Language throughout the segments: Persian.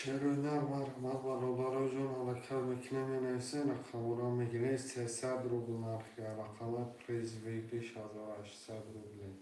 Şeröner var, mağbaraları uzun alakar mekine nefsine kamura megine istesad rublar ya rakama priz vekli şazavaş sad rubli.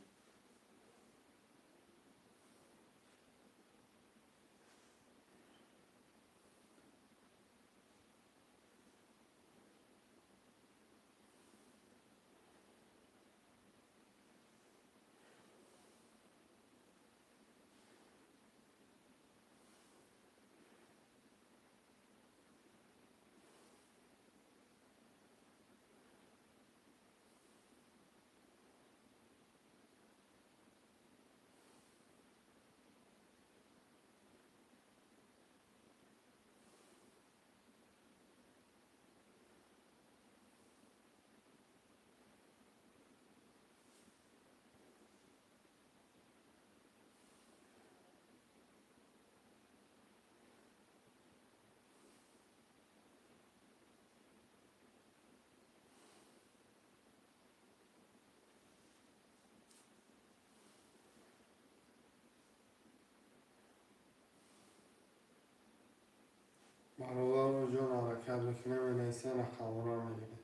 Mağbaraları uzun alakar mekine nefsine kamura megine.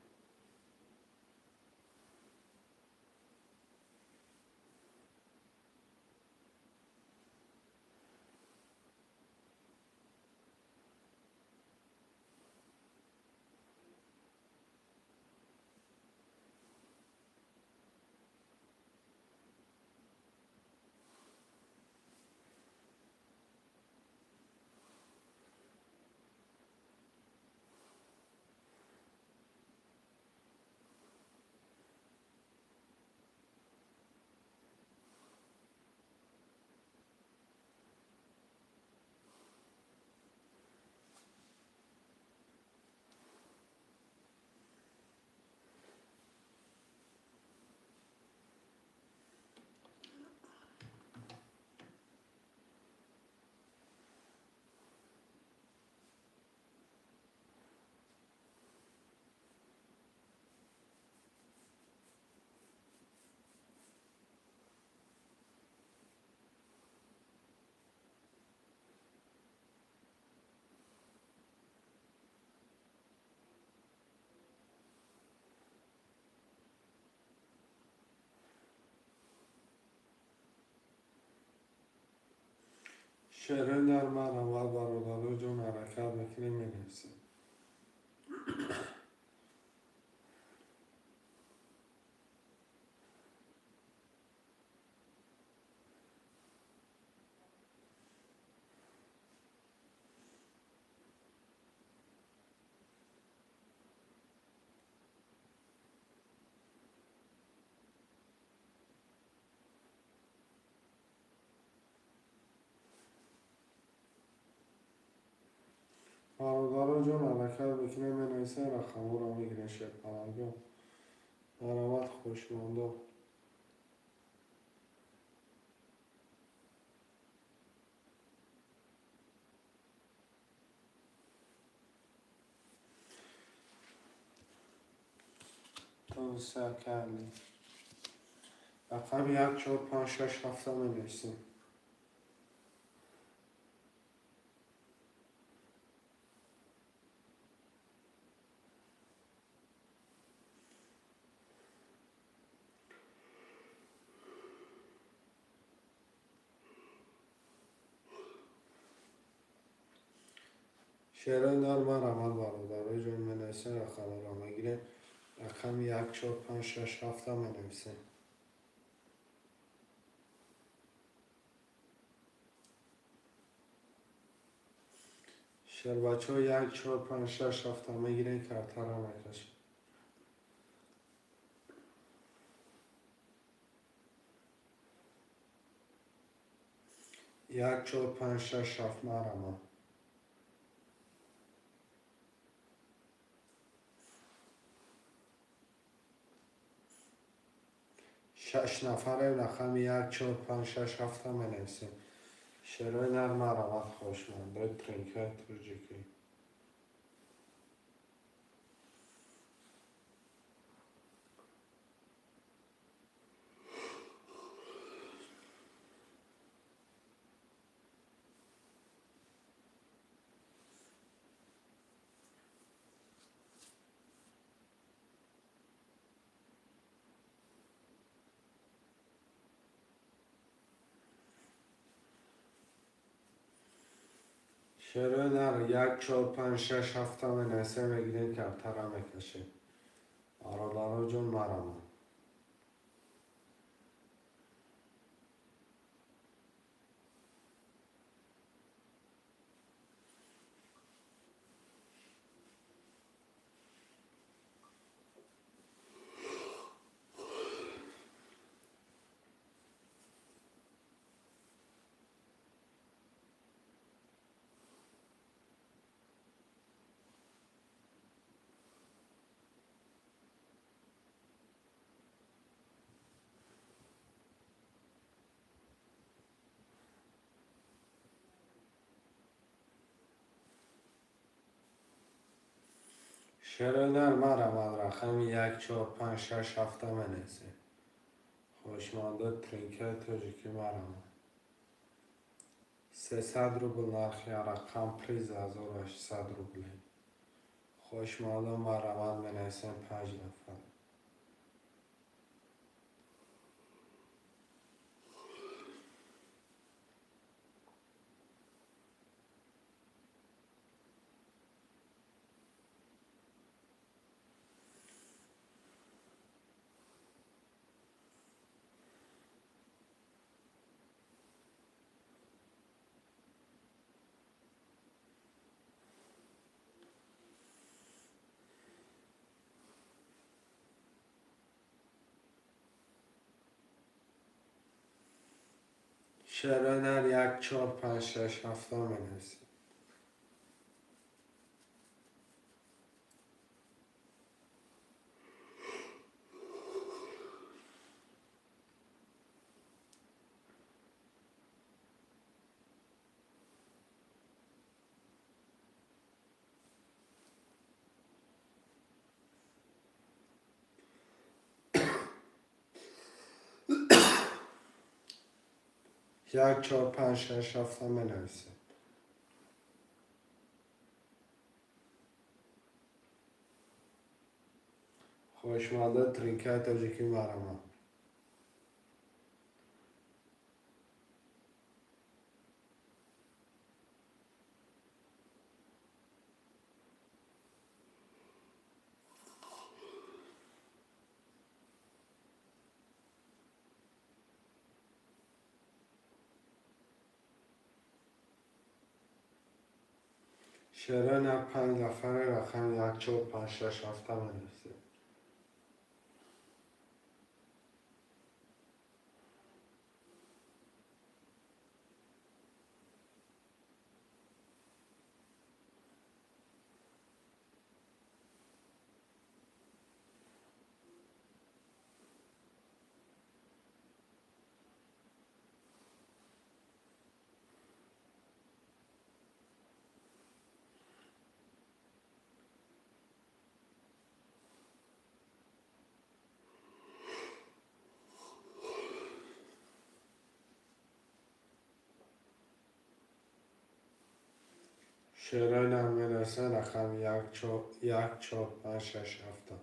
Şeröner mağbaraları uzun alakar mekine nefsine. Mağbaraları uzun alakar mekine nefsine kamura megine şepalaga. Maravat خوشماندا. توسعه کردیم. رقم 1 4 5 6 7 می‌نویسیم. شعرهای نرم عمل برادرای جون می‌نویسیم رقم را میگیریم. رقم 1 4 5 6 7 می‌نویسیم. شعر بچه ها 1 4 5 6 7 میگیریم کرتر را میکشیم. 1 4 5 6 7 مرما. 6 نفره رقم 1 4 5 6 7 می‌نویسیم. شعرهای نرم عمل خوشماندا ترینکای ترجیکی. شروع در 1 4 5 6 7 نسه میگیرین که ابتره میکشیم. برادر جون مرمه. شروع در مرمه رقم 1 4 5 6 7 نسه. خوشمانده ترینکه توجیکی مرمه. 300 روبل نرخی رقم پریز 1800 روبلی. خوشمانده مرمه بنویسین 5 نفر. شروع در 1 4 5 6 7 بنویسین. یک 4 5 6 7 بنویسین. خوشمانده ترینکه توجیکی مرمه. شروع در 5 نفر رقم 1 4 5 6 7 بنویسین. شروع در بنویسین رقم 1 4 5 6 7.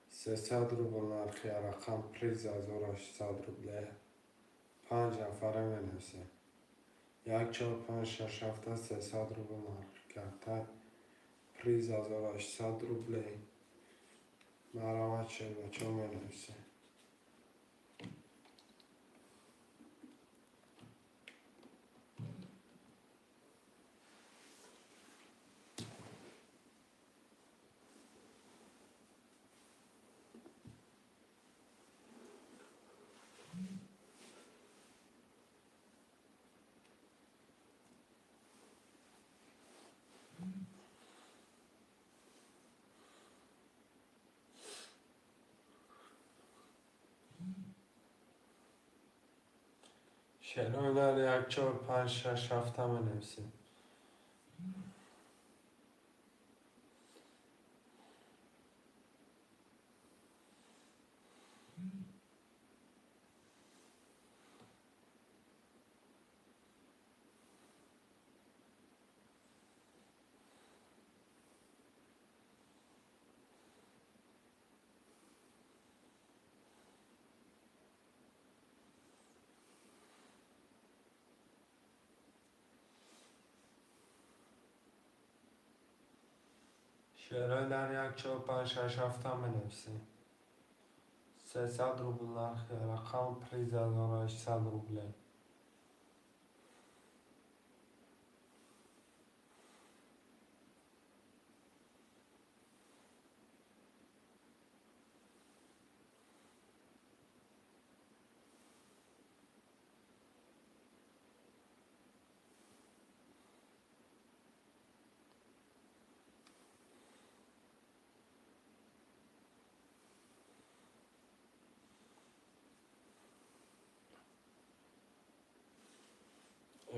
300 روبل نرخی رقم پریز 1800 روبلی. 5 نفره بنویسین. 1 4 5 6 7 300 روبل نرخ کرده. پریز 1800 روبلی. مرامت شد بچه ها بنویسین. شروع در 1 4 5 6 7 بنویسین. شعرهای در 1 4 5 6 7 بنویسیم. 300 روبل نرخ رقم پریز 1800 روبله.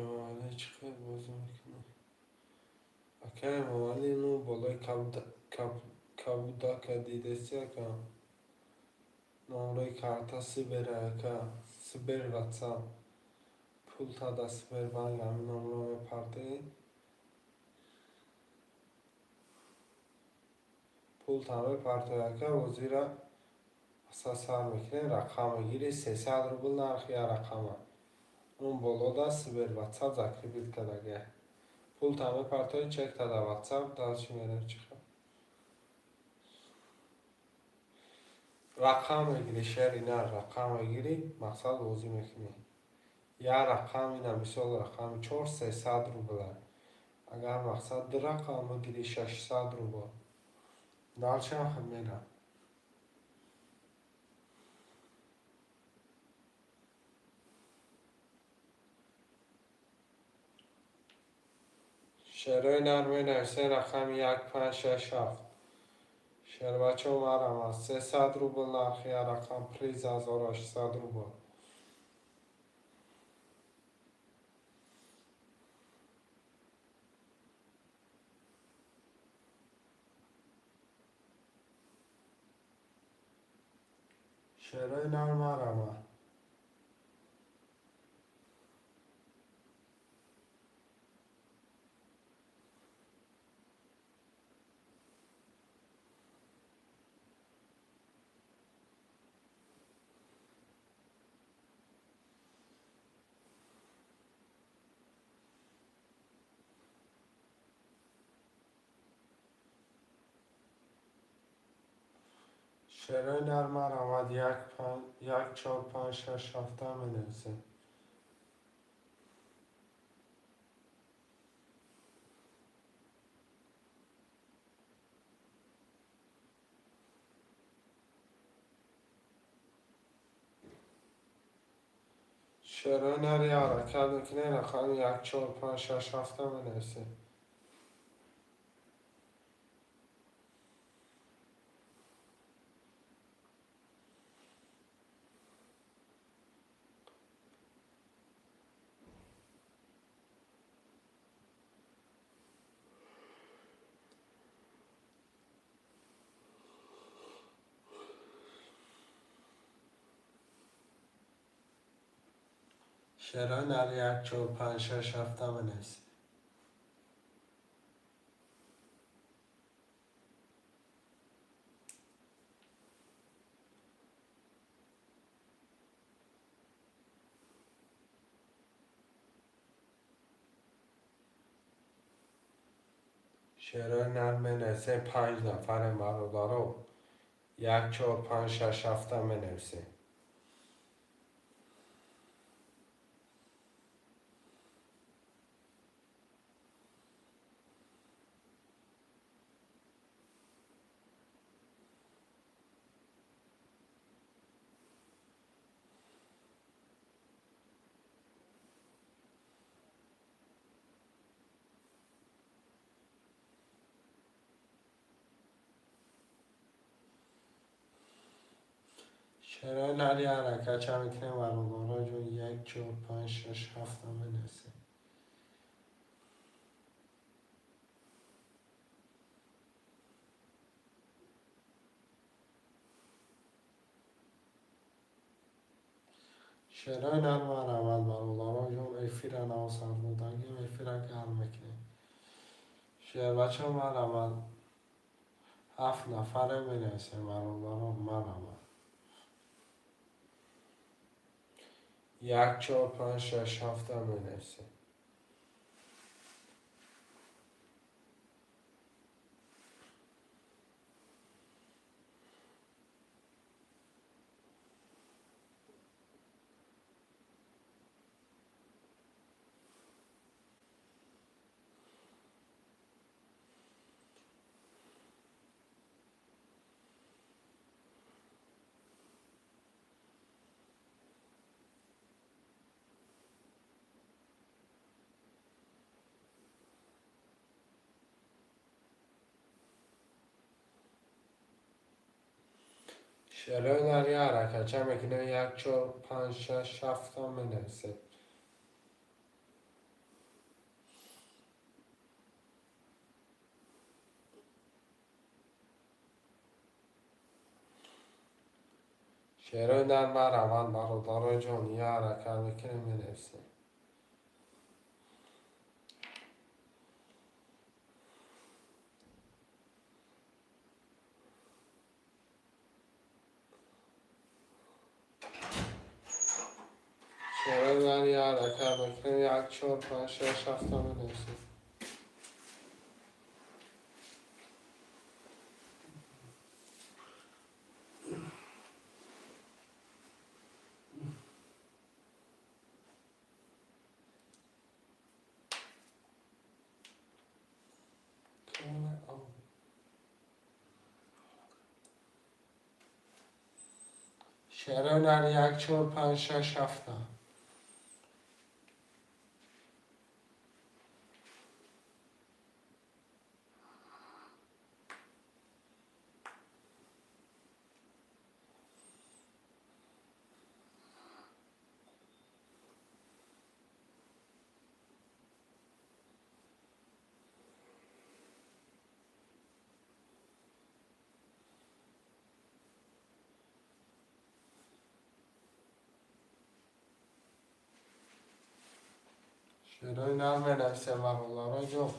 امامعلی چقدر بازی میکنه؟ اکر امامعلی نو بالای کبودا که دیده که نمره کارتا سیبره که سیبر واتساپ پول تا دا سیبر بانگ همین نمره پارتی پول تا روی پارتی که وزیره اساسار میکنه رقم گیری 300 روبل نرخی رقمه اون بالا دا سیبر واتساپ ذکری بیل کدگه پول تا روی پارتی چک تا دا واتساپ دالچی میره چخه رقم میگیری شهر اینا رقم میگیری مقصد بازی میکنی یا رقم اینا مثال رقم 4 300 روبله اگر مقصد دو رقم بگیری 600 روبل دالچه هم میره شعرهای نرمه نویسه رقم 1 5 6 7 شعر بچه اومرم از 300 روبل نرخی رقم پریز 1800 روبل شعرهای نرمه شعرهای نرمه آمد 1 4 5 6 7 بنویسه شعرهای نری حرکت میکنه رقم 1 4 5 6 7 بنویسه شعرهای نری 1 4 5 6 7 بنویسه شعرهای نرمه نویسه 5 نفر برادرو 1 4 5 6 7 بنویسه شعرهای نری حرکت چه میکنه برادرها جون 1 4 5 6 7 بنویسه شعرهای نرمه اول برادرها جون ایفیره نو سرمودنگی ایفیره گرم میکنه شعر بچه اول 7 نفره بنویسه برادرها مرمه 1 4 5 6 7 بنویسه جلوی نری حرکت میکنه 1 4 5 6 7 تا مینویسه. شعرهای نرم و روان برادر جان یه حرکت میکنه مینویسه. شعرهای نری حرکت میکنه 1 4 5 6 7 تا مینویسه. شعرهای نری 1 4 5 6 7 تا. شعرهای نرم مینویسه برادر جان.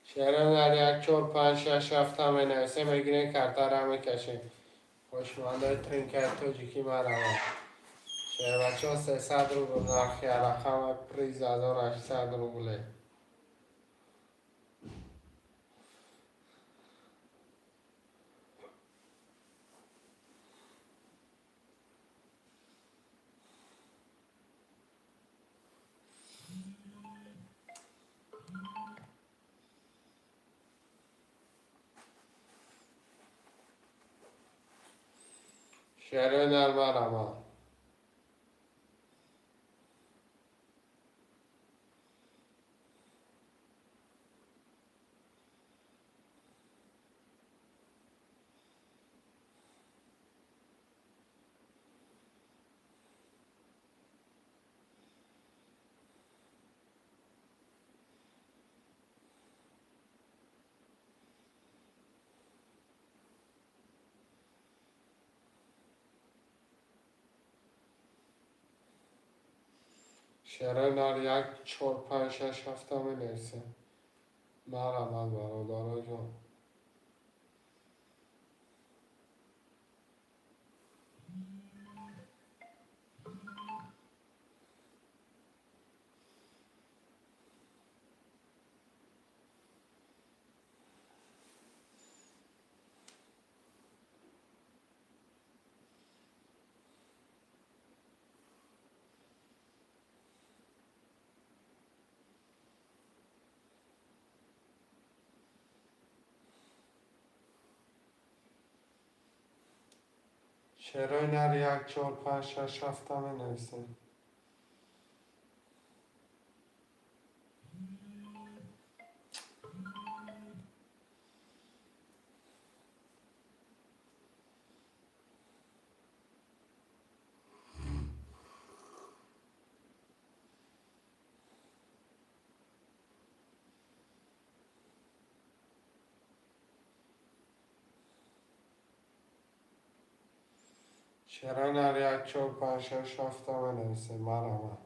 شعرهای نری 1 4 5 6 7 تا مینویسه میگیره کرتا را میکشه. خوشمانده ترینکت تاجیکی مروان. شعر بچه ها 300 روبل نرخی رقم پریز 1800 روبله. شعر نرم و روان. شعر نر 1 4 5 6 7 تا مینویسه مروان برادر جان. شعرهای نر 1 4 5 6 7 تا مینویسه. شعرهای نر 1 4 5 6 7 تا مینویسه مروان.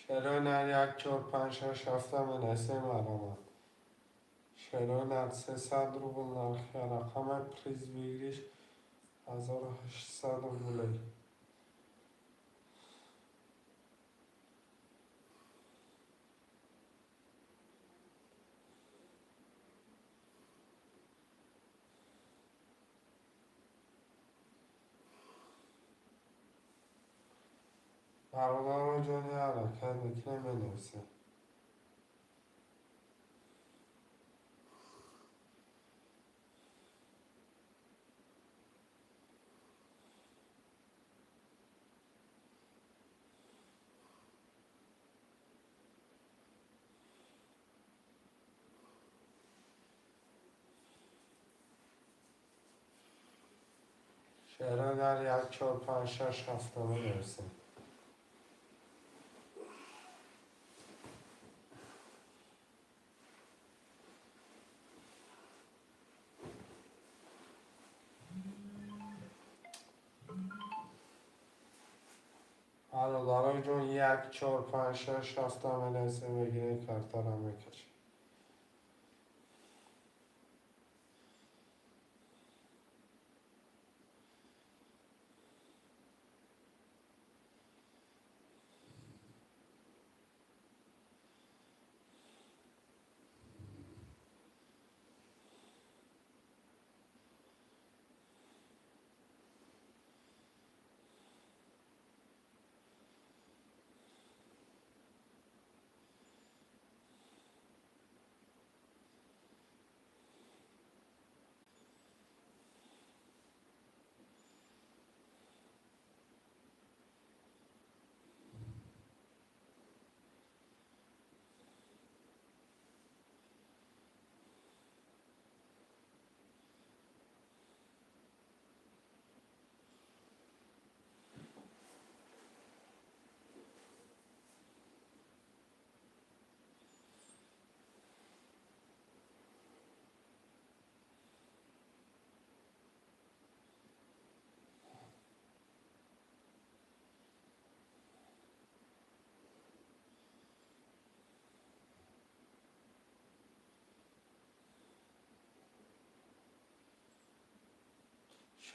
شرایط یک چهار پنج شش هفته مناسب علامت شرایط 300 روبل نرخی رقم پریز بگیریش 1800 روبله برادر جانی حرکت میکنه منویسه شرایط یک چهار پنج شش هفته منویسه برادر جون یک چهار پنج شش هفته منویسه میگیره کارتا را میکشه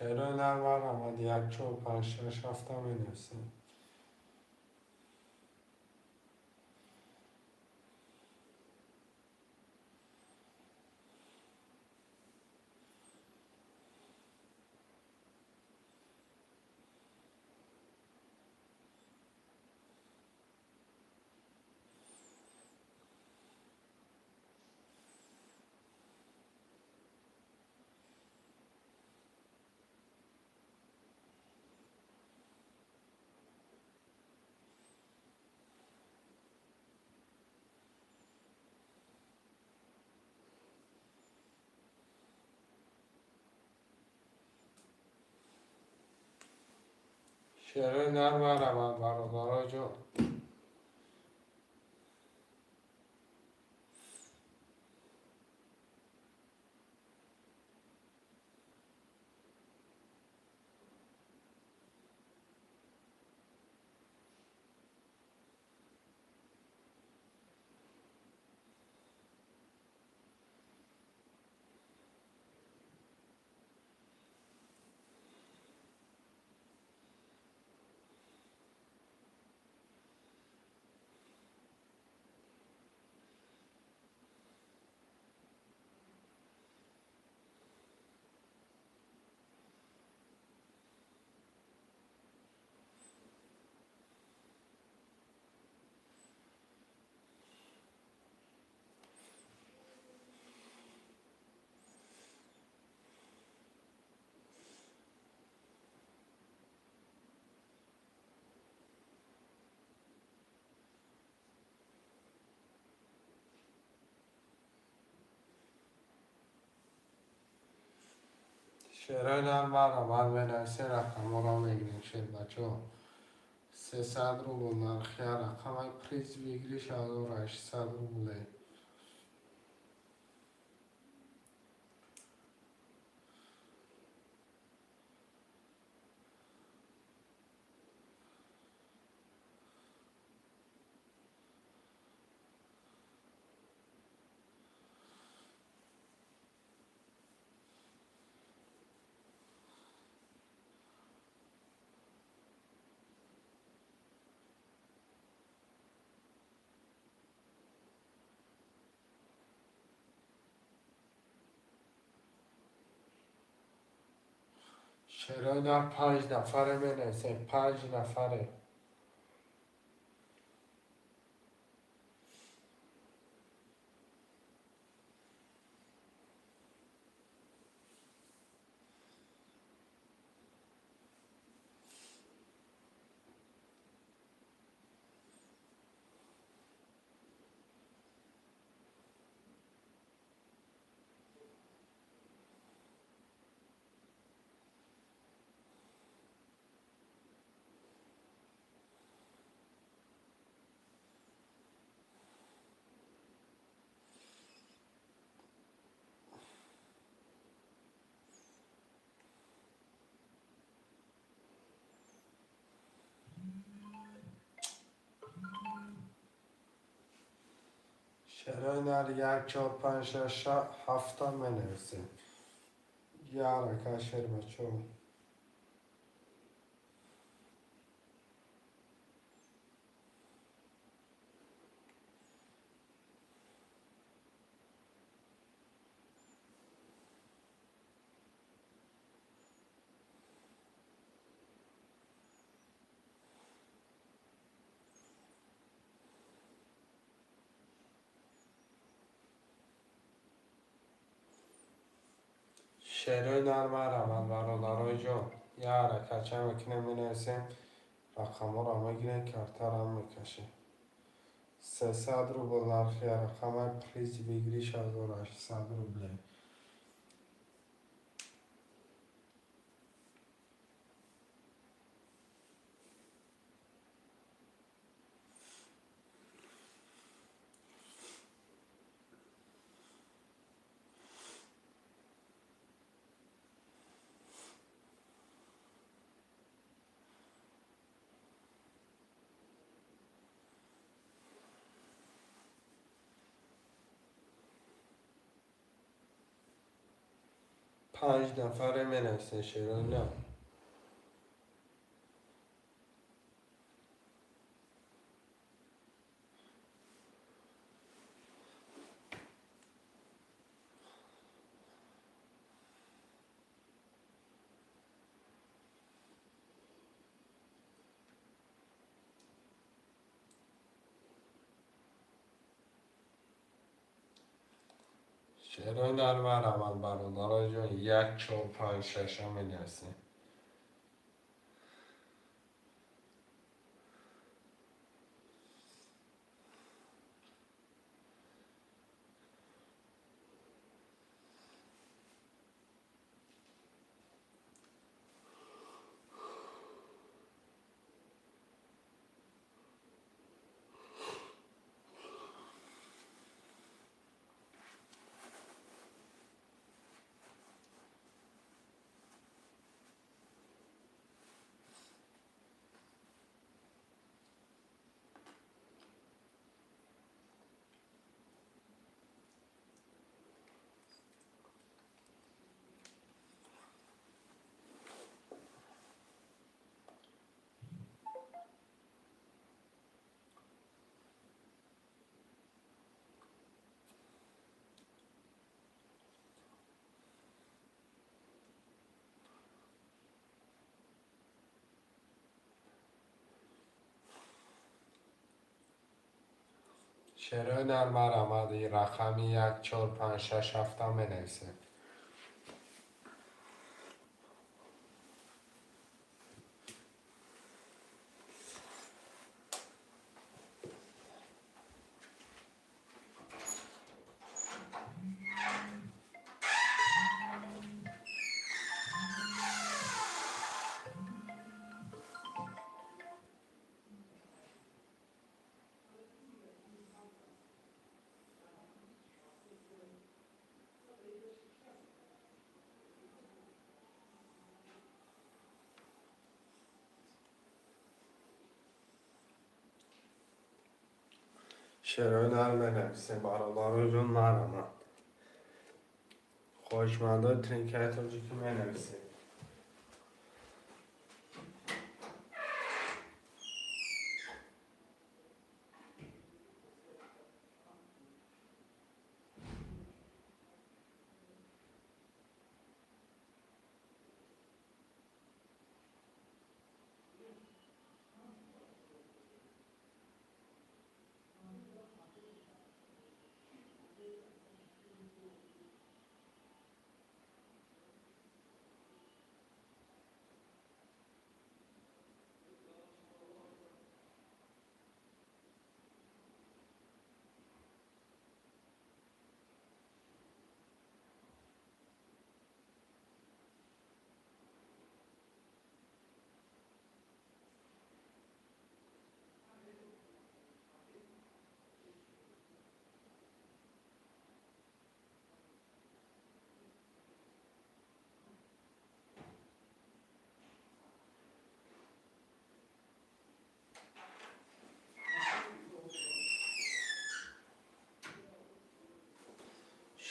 شعرهای نرمال یک چهار پنج شش هفته منویسه شعرهای نرمال برادر جون شعرهای نرمال منویسه رقم را میگیریم شعر بچه ها 300 روبل نرخی رقم پریز بگیریش 1800 روبله چرا در 5 نفره بنویسه 5 نفره. چرا در 1 4 5 6 7 بنویسه. یارا کشیر بچه. شعرهای در برم برادرای جان. یارا کچه میکنه بنویسیم. رقم رو میگیره کارتا رو میکشه. 300 روبل архи رقم پلیز بگیری 1800 روبله. پنج نفره بنویسه شعرهای نه. شعرهای در برم برادرای جان. 1 4 5 6 بنویسه. شعرهای در برم رقمی 1 4 5 6 7 بنویسه. شعرهای در بنویسه برادرای جان مرمه. خوشمنده ترینکت رو که بنویسه.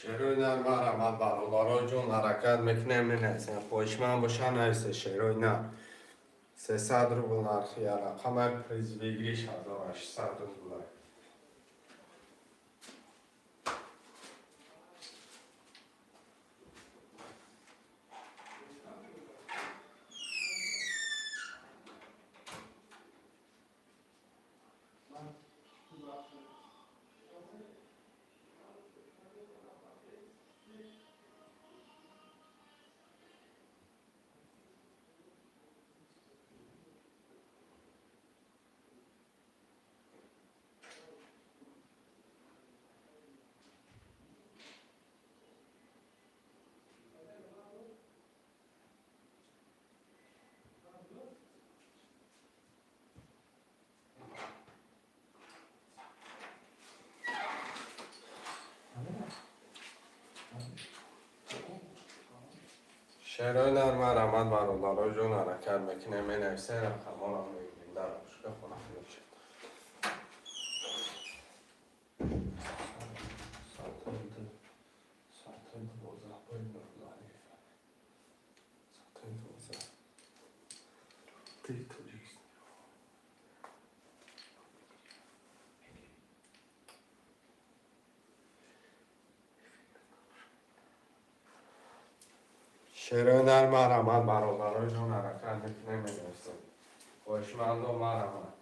شیروی نر مرمد برادرای جون حرکت میکنه مینویسن خوشمند باشه نویسه شیروی نر 300 روبل نرخی رقم پریز بگیریش 1800 روبل. شیروی نر مرمد برادرای جون حرکت میکنه مینویسه رقم ها رو میگیم در باشگاه خونه میشه. شیروی نر مرمد برادرای جون حرکت میکنه مینویسه خوشمند و مرمد.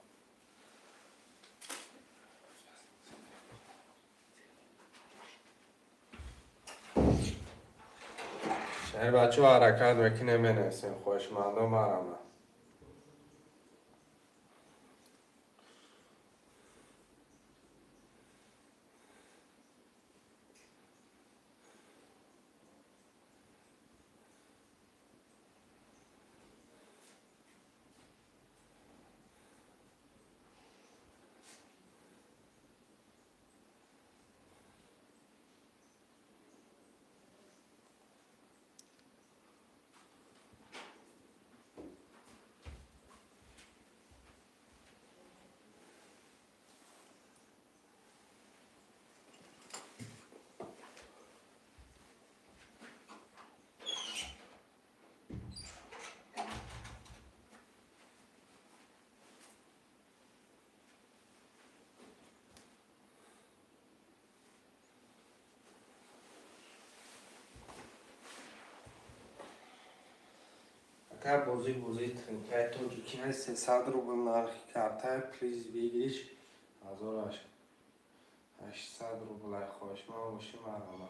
شهر بچه ها حرکت میکنه مینویسه خوشمند و مرمد. اگر بازی ترینکای توجیکی های 300 روبل نرخی کرده پلیز بگیریش 1800 روبل خوشمند باشی مرمد.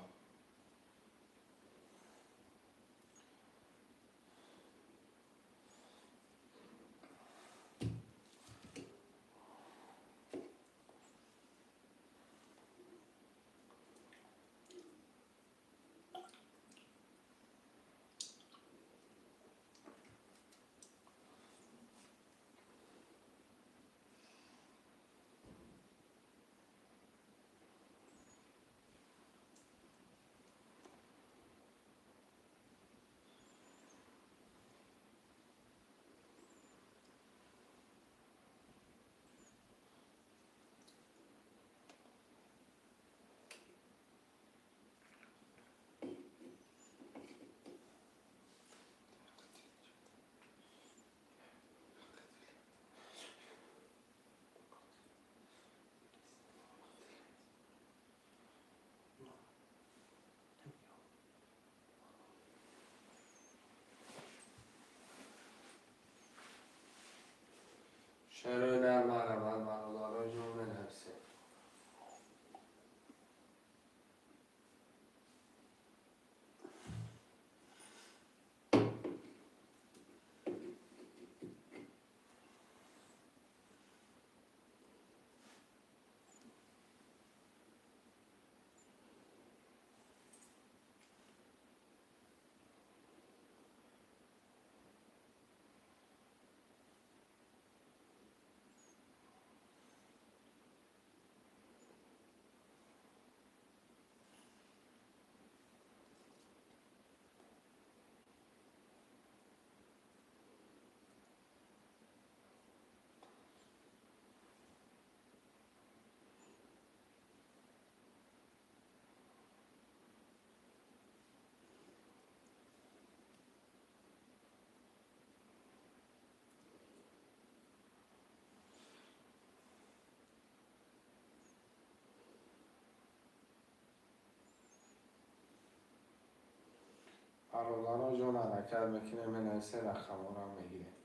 برادرها جون حرکت میکنه مینویسه رقم رو میگیره.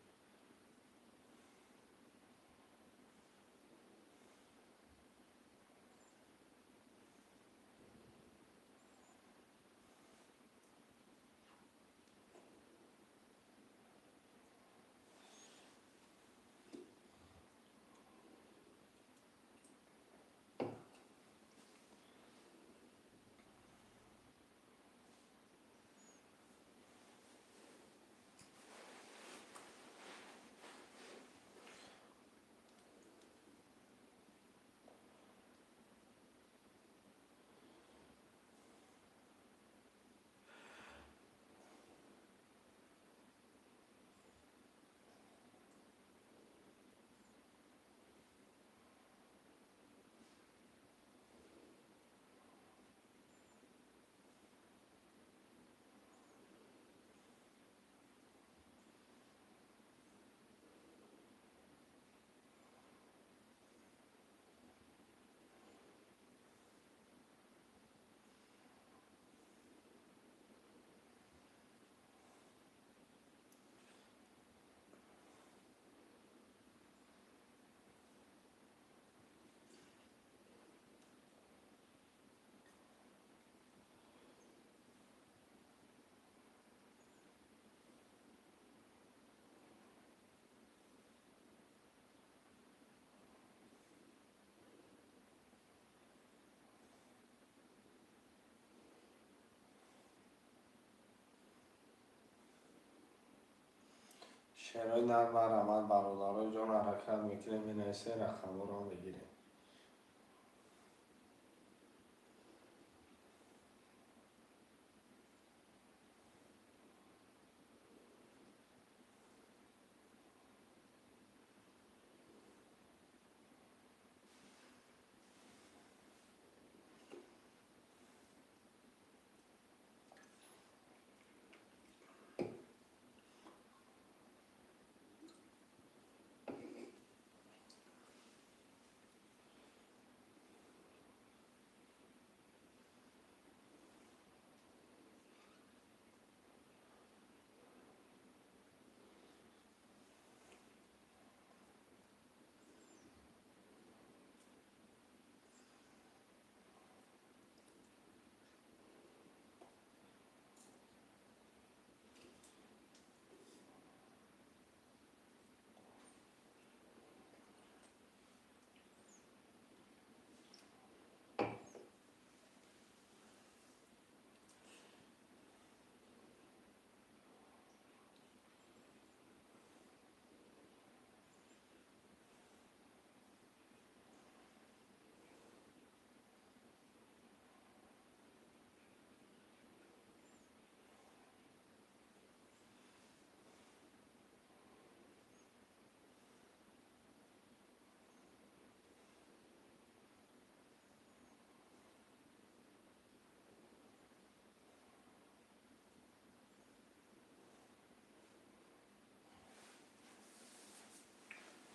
شعرهای نرم و عمل برادرها جون حرکت میکنه مینویسه رقم رو میگیره.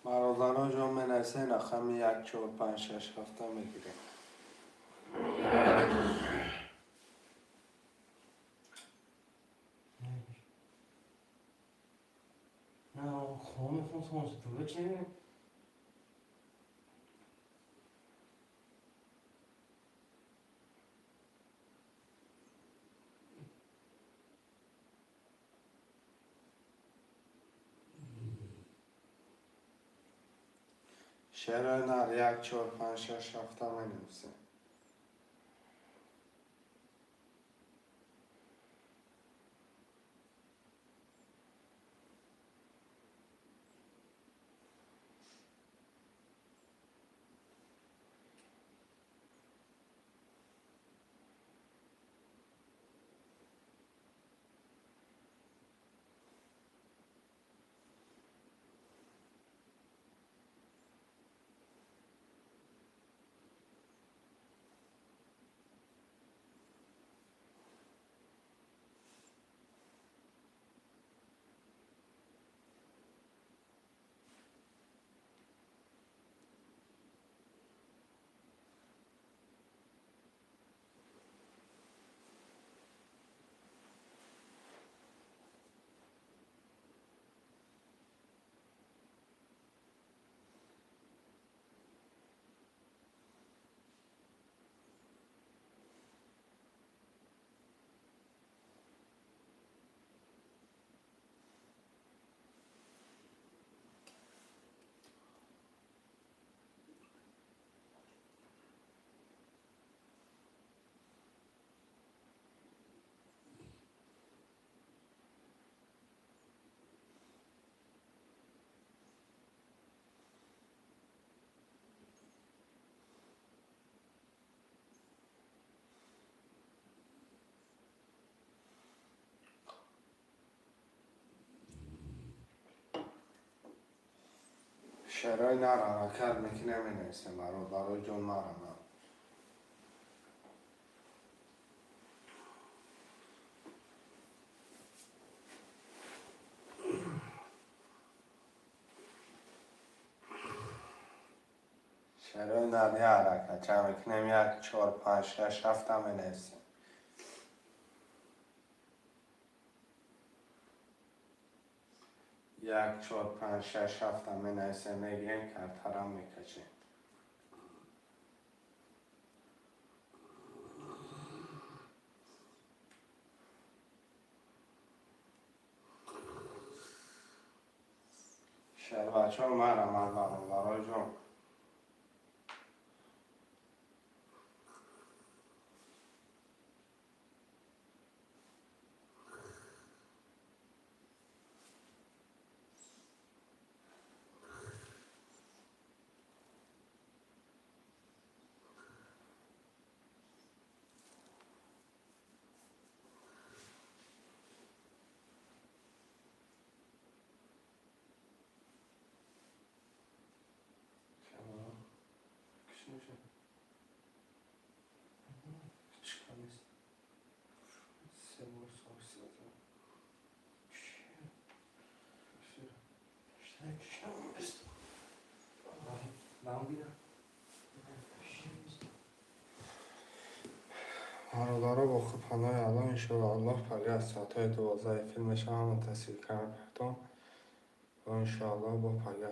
برادرها جون مینویسه رقم 1 4 5 6 7 میگیره. Nou, gewoon van ons broodje. شعرهای نر 1 4 5 6 7 مینویسه. شعرهای نرم کرد که نمی نویسیم برای جون مرم. شعرهای نرمی حرکت چند که نمی 1 4 5 6 7 هم نویسیم. یک 4 5 6 7 هم نویسیم میگیم کرد هرم میکشیم. شعر بچه ها مرم برای جون. هر با خود پناه الان انشاءالله الله پری از ساعتهای 12 فیلمش هم تصویر کردم و انشاءالله با پری